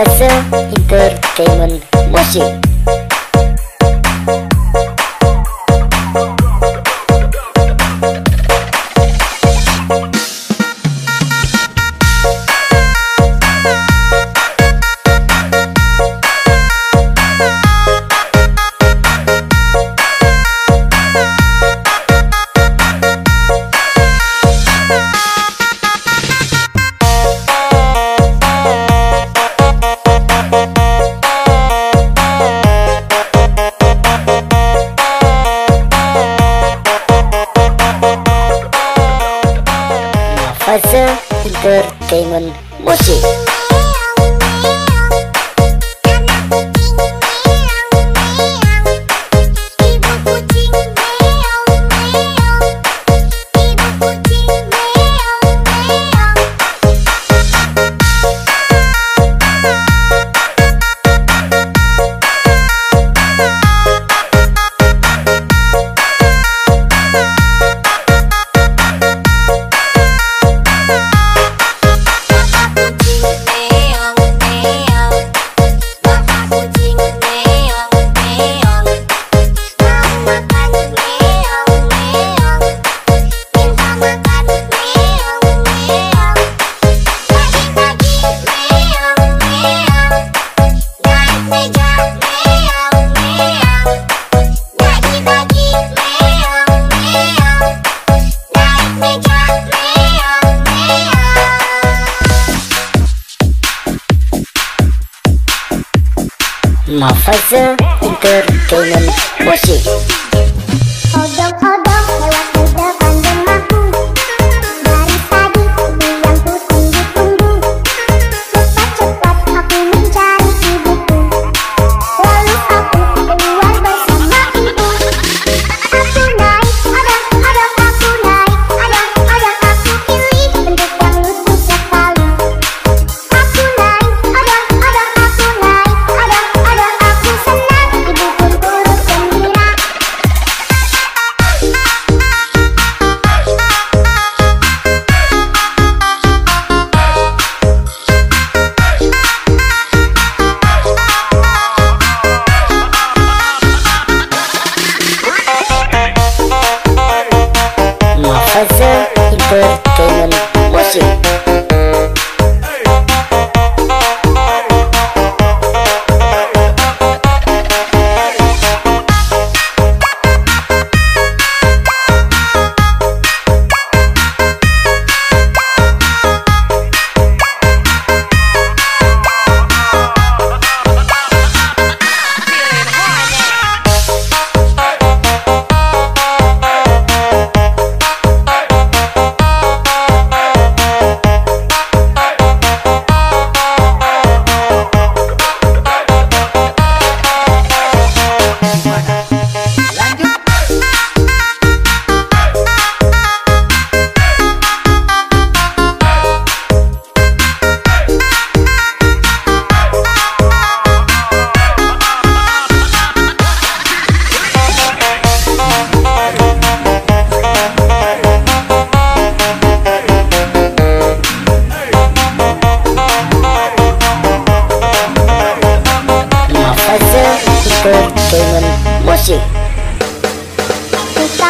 Fase Entertainment Musik. Fase Entertainment Musik. Fase Entertainment Musik. Odong-odong lewat di depan rumahku. Dari tadi diam ku tunggu-tunggu. Cepat-cepat aku mencari ibuku. Lalu aku keluar bersama ibu. Aku naik, odong-odong aku naik. Odong-odong aku pilih bentuk yang lucu sekali. Aku naik, odong-odong aku naik. Odong-odong aku senang, ibu pun turut gembira. Fase Entertainment Musik. Fase Entertainment Musik. Kita